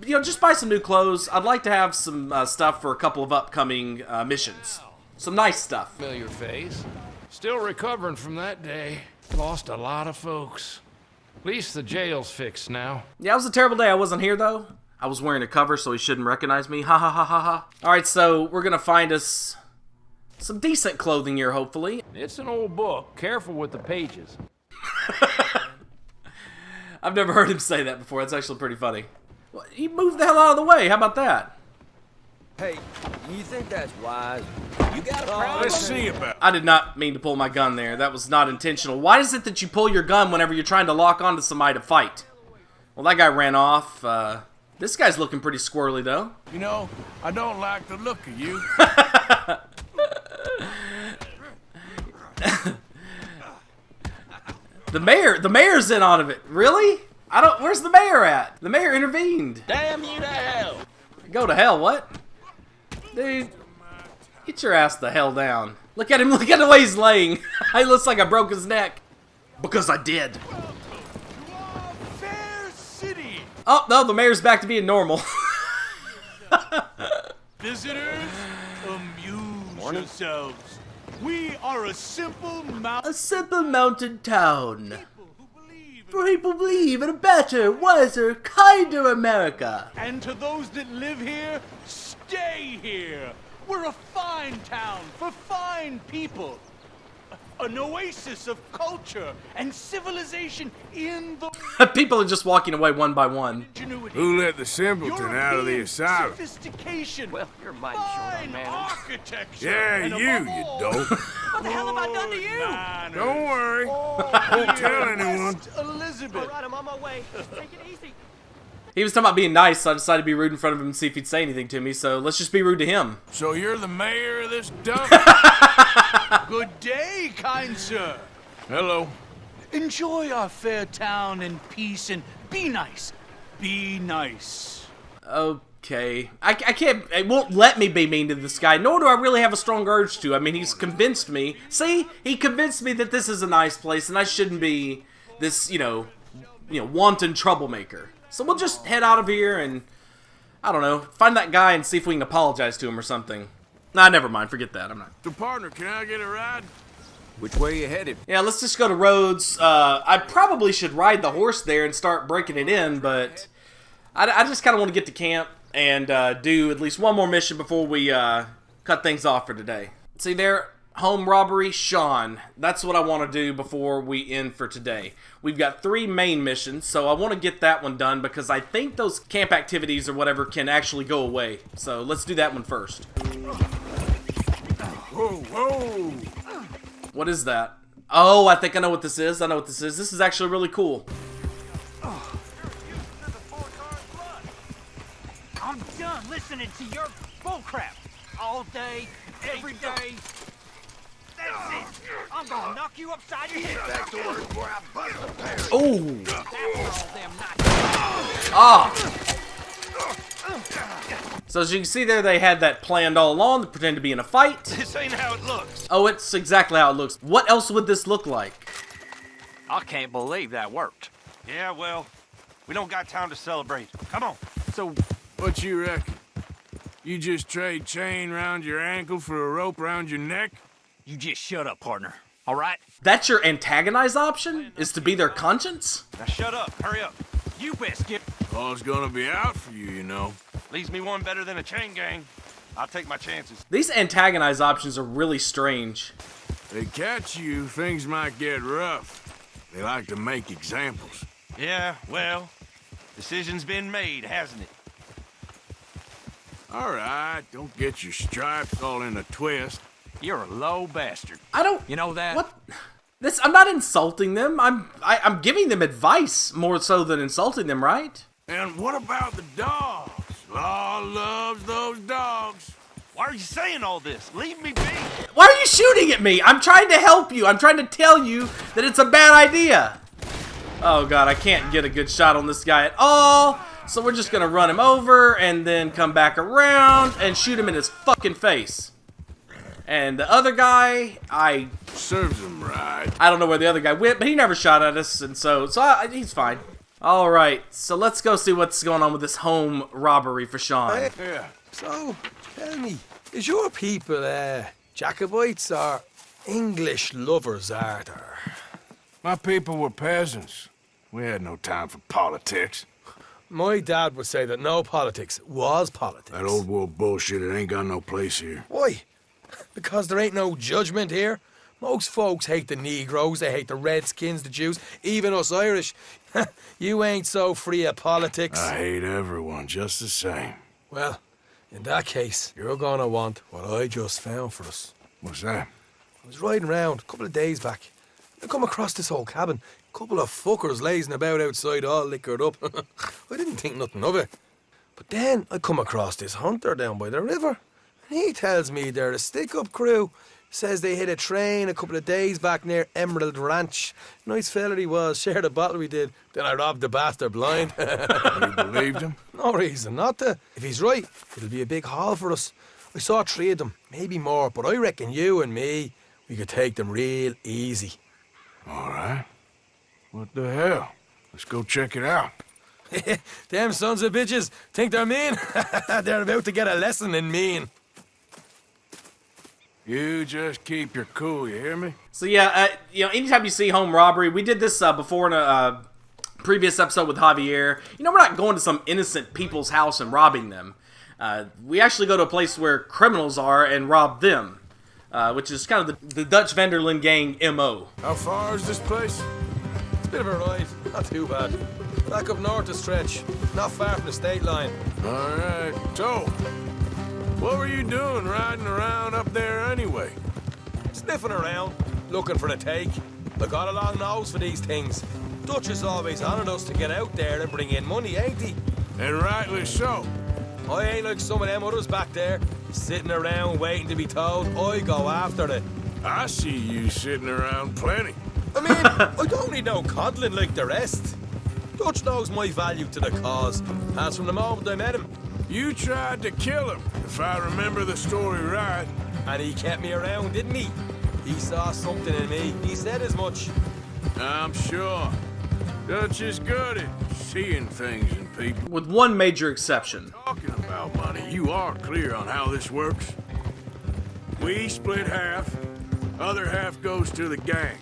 you know, just buy some new clothes. I'd like to have some stuff for a couple of upcoming missions. Some nice stuff. Familiar face. Still recovering from that day. Lost a lot of folks. At least the jail's fixed now. Yeah, it was a terrible day. I wasn't here, though. I was wearing a cover, so he shouldn't recognize me. Ha ha ha ha ha. Alright, so we're going to find us some decent clothing here, hopefully. It's an old book. Careful with the pages. I've never heard him say that before. That's actually pretty funny. Well, he moved the hell out of the way. How about that? Hey, you think that's wise? You got a problem? Let's see about it. I did not mean to pull my gun there. That was not intentional. Why is it that you pull your gun whenever you're trying to lock onto somebody to fight? Well, that guy ran off. This guy's looking pretty squirrely, though. You know, I don't like the look of you. The mayor's in on it. Really? Where's the mayor at? The mayor intervened. Damn you to hell! Go to hell, what? Dude, get your ass the hell down. Look at him, look at the way he's laying. He looks like I broke his neck. Because I did. Fair City. Oh, no, the mayor's back to being normal. Visitors, amuse yourselves. We are a simple mountain. A simple mountain town. For people who believe in a better, wiser, kinder America. And to those that live here, stay here. We're a fine town for fine people. An oasis of culture and civilization in the People are just walking away one by one. Who let the simpleton out of the asylum? Sophistication. Well, you're mighty short on manners. Architecture. Yeah, and you above all, dope. What the hell have I done to you? manners. Don't worry. Oh, Don't tell anyone. West Elizabeth. All right, I'm on my way. Take it easy. He was talking about being nice, so I decided to be rude in front of him and see if he'd say anything to me, so let's just be rude to him. So you're the mayor of this dump? Good day, kind sir. Hello. Enjoy our fair town in peace and be nice. Be nice. Okay. I can't, it won't let me be mean to this guy, nor do I really have a strong urge to. I mean, he's convinced me. See? He convinced me that this is a nice place and I shouldn't be this, you know, wanton troublemaker. So we'll just head out of here and, I don't know, find that guy and see if we can apologize to him or something. Nah, never mind. Forget that. I'm not. So, partner, can I get a ride? Which way you headed? Yeah, let's just go to Rhodes. I probably should ride the horse there and start breaking it in, but I just kind of want to get to camp and do at least one more mission before we cut things off for today. See there, home robbery, Sean. That's what I want to do before we end for today. We've got 3 main missions, so I want to get that one done because I think those camp activities or whatever can actually go away. So let's do that one first. Whoa, whoa! What is that? Oh, I think I know what this is. I know what this is. This is actually really cool. I'm done listening to your bullcrap all day, every day. That's it. I'm gonna knock you upside your head. Back to work before I bust the pair. Oh! That's all them Ah! So as you can see there, they had that planned all along to pretend to be in a fight. This ain't how it looks. Oh, it's exactly how it looks. What else would this look like? I can't believe that worked. Yeah, well, we don't got time to celebrate. Come on. So, what you reckon? You just trade chain round your ankle for a rope round your neck? You just shut up, partner. All right? That's your antagonize option? Is to be their conscience? Now shut up. Hurry up. You best get... All's gonna be out for you, you know. Leaves me one better than a chain gang. I'll take my chances. These antagonize options are really strange. They catch you, things might get rough. They like to make examples. Yeah, well, decision's been made, hasn't it? All right, don't get your stripes all in a twist. You're a low bastard. I don't... You know that? What? This, I'm not insulting them. I'm giving them advice more so than insulting them, right? And what about the dogs? Law loves those dogs. Why are you saying all this? Leave me be. Why are you shooting at me? I'm trying to help you. I'm trying to tell you that it's a bad idea. Oh god, I can't get a good shot on this guy at all. So we're just gonna run him over and then come back around and shoot him in his fucking face. And the other guy, serves him right. I don't know where the other guy went, but he never shot at us, and so he's fine. All right, so let's go see what's going on with this home robbery for Sean. Yeah. So, tell me, is your people Jacobites or English lovers, Arthur? My people were peasants. We had no time for politics. My dad would say that no politics was politics. That old world bullshit, it ain't got no place here. Why? Because there ain't no judgment here. Most folks hate the Negroes, they hate the Redskins, the Jews, even us Irish. You ain't so free of politics. I hate everyone just the same. Well, in that case, you're gonna want what I just found for us. What's that? I was riding around a couple of days back. I come across this old cabin. A couple of fuckers lazing about outside all liquored up. I didn't think nothing of it. But then I come across this hunter down by the river. And he tells me they're a stick-up crew. Says they hit a train a couple of days back near Emerald Ranch. Nice fella he was, shared a bottle we did. Then I robbed the bastard blind. You believed him? No reason not to. If he's right, it'll be a big haul for us. I saw 3 of them, maybe more, but I reckon you and me, we could take them real easy. All right. What the hell? Let's go check it out. Them sons of bitches think they're mean. They're about to get a lesson in mean. You just keep your cool, you hear me? So yeah, anytime you see home robbery, we did this before in a previous episode with Javier. You know, we're not going to some innocent people's house and robbing them. We actually go to a place where criminals are and rob them, which is kind of the Dutch Vanderlyn gang MO. How far is this place? It's a bit of a ride, not too bad. Back up north a stretch, not far from the state line. All right, so, what were you doing riding around up there anyway? Sniffing around, looking for the take. I got a long nose for these things. Dutch is always honoured us to get out there and bring in money, ain't he? And rightly so. I ain't like some of them others back there, sitting around waiting to be told. I go after it. I see you sitting around plenty. I mean, I don't need no coddling like the rest. Dutch knows my value to the cause, as from the moment I met him. You tried to kill him, if I remember the story right. And he kept me around, didn't he? He saw something in me. He said as much. I'm sure. Dutch is good at seeing things in people. With one major exception. Talking about money, you are clear on how this works. We split half. Other half goes to the gang.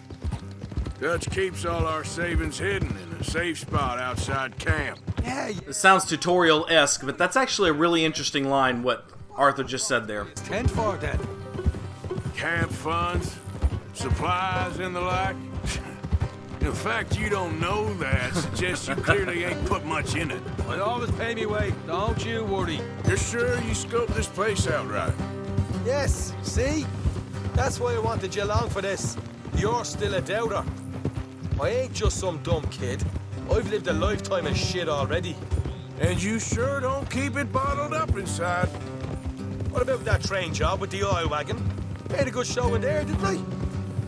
Dutch keeps all our savings hidden in a safe spot outside camp. Yeah, It sounds tutorial-esque, but that's actually a really interesting line, what Arthur just said there. it's 10 for then. Camp funds, supplies, and the like. The fact you don't know that suggests you clearly ain't put much in it. I always pay me way, don't you worry. You're sure you scoped this place out right? Yes, see? That's why I wanted you along for this. You're still a doubter. I ain't just some dumb kid. I've lived a lifetime of shit already. And you sure don't keep it bottled up inside. What about that train job with the oil wagon? Made a good show in there, didn't I?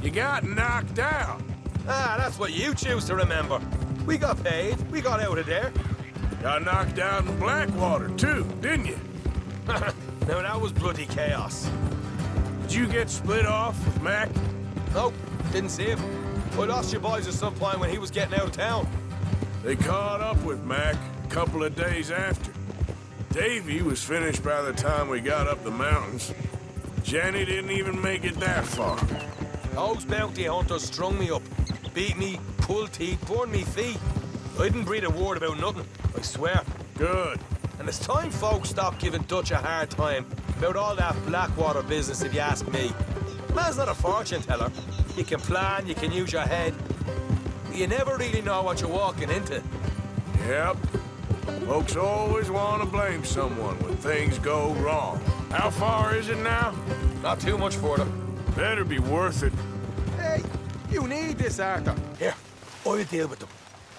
You got knocked out. Ah, that's what you choose to remember. We got paid. We got out of there. Got knocked out in Blackwater, too, didn't you? Now, that was bloody chaos. Did you get split off with Mac? Nope, didn't see him. I lost your boys at some point when he was getting out of town. They caught up with Mac a couple of days after. Davy was finished by the time we got up the mountains. Jenny didn't even make it that far. Those bounty hunters strung me up. Beat me, pulled teeth, burned me feet. I didn't breathe a word about nothing, I swear. Good. And it's time folks stop giving Dutch a hard time about all that Blackwater business, if you ask me. Man's not a fortune teller. You can plan, you can use your head. But you never really know what you're walking into. Yep. Folks always want to blame someone when things go wrong. How far is it now? Not too much further. Better be worth it. Hey, you need this, Arthur. Here, I'll deal with them.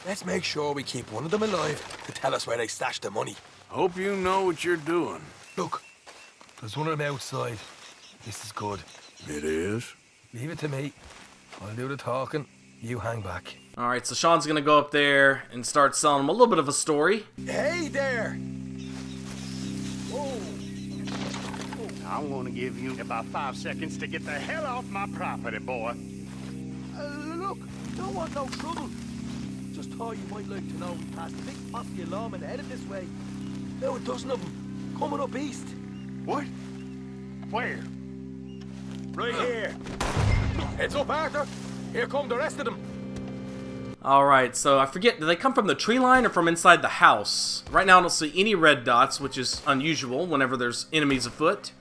Let's make sure we keep one of them alive to tell us where they stashed the money. Hope you know what you're doing. Look, there's one of them outside. This is good. It is? Leave it to me. I'll do the talking. You hang back. Alright, so Sean's gonna go up there and start selling him a little bit of a story. Hey there! I'm gonna give you about 5 seconds to get the hell off my property, boy. Look, don't want no trouble. Just thought you might like to know we passed a big posse of lawmen headed this way. Now a dozen of them, coming up east. What? Where? Right here. Heads up, Arthur. Here come the rest of them. Alright, so I forget, do they come from the tree line or from inside the house? Right now I don't see any red dots, which is unusual whenever there's enemies afoot.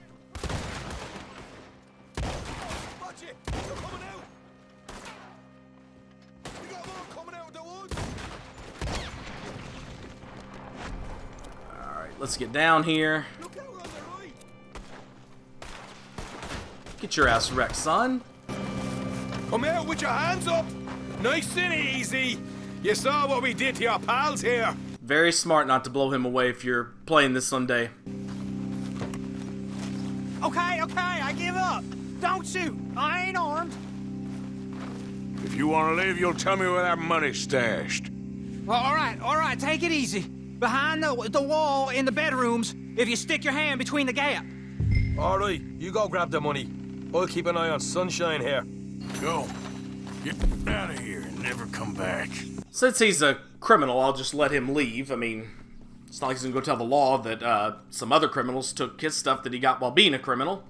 Watch it! They're coming out! We got more coming out of the woods! Alright, let's get down here. Look out on the right! Get your ass wrecked, son. Come out with your hands up! Nice and easy! You saw what we did to your pals here! Very smart not to blow him away if you're playing this someday. Okay, I give up. Don't shoot. I ain't armed. If you want to live, you'll tell me where that money's stashed. Well, all right, take it easy. Behind the wall in the bedrooms, if you stick your hand between the gap. All right, you go grab the money. I'll keep an eye on Sunshine here. Go. Get out of here and never come back. Since he's a criminal, I'll just let him leave. I mean, it's not like he's gonna go tell the law that some other criminals took his stuff that he got while being a criminal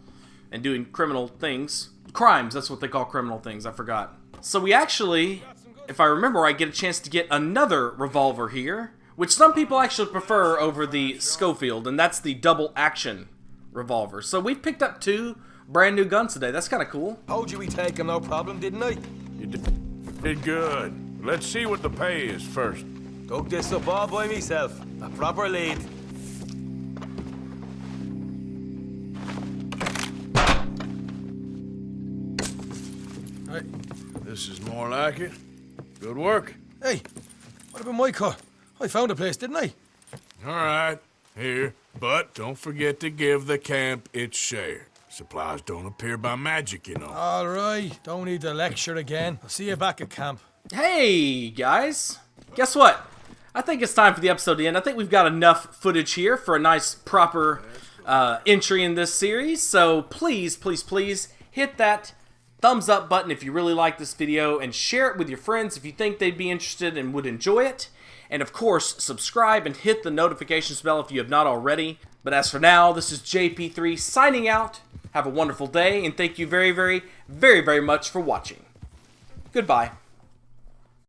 and doing criminal things. Crimes, that's what they call criminal things, I forgot. So we actually, if I remember, I get a chance to get another revolver here, which some people actually prefer over the Schofield, and that's the double action revolver. So we've picked up 2 brand new guns today. That's kind of cool. Told you we'd take him, no problem, didn't I? You did good. Let's see what the pay is first. Dug this up all by myself. A proper lead. Hey, this is more like it. Good work. Hey, what about my car? I found a place, didn't I? All right, here. But don't forget to give the camp its share. Supplies don't appear by magic, you know. All right, don't need to lecture again. I'll see you back at camp. Hey, guys. Guess what? I think it's time for the episode to end. I think we've got enough footage here for a nice, proper entry in this series. So please, please, please hit that thumbs up button if you really like this video and share it with your friends if you think they'd be interested and would enjoy it. And of course, subscribe and hit the notifications bell if you have not already. But as for now, this is JP3 signing out. Have a wonderful day, and thank you very, very, very, very much for watching. Goodbye.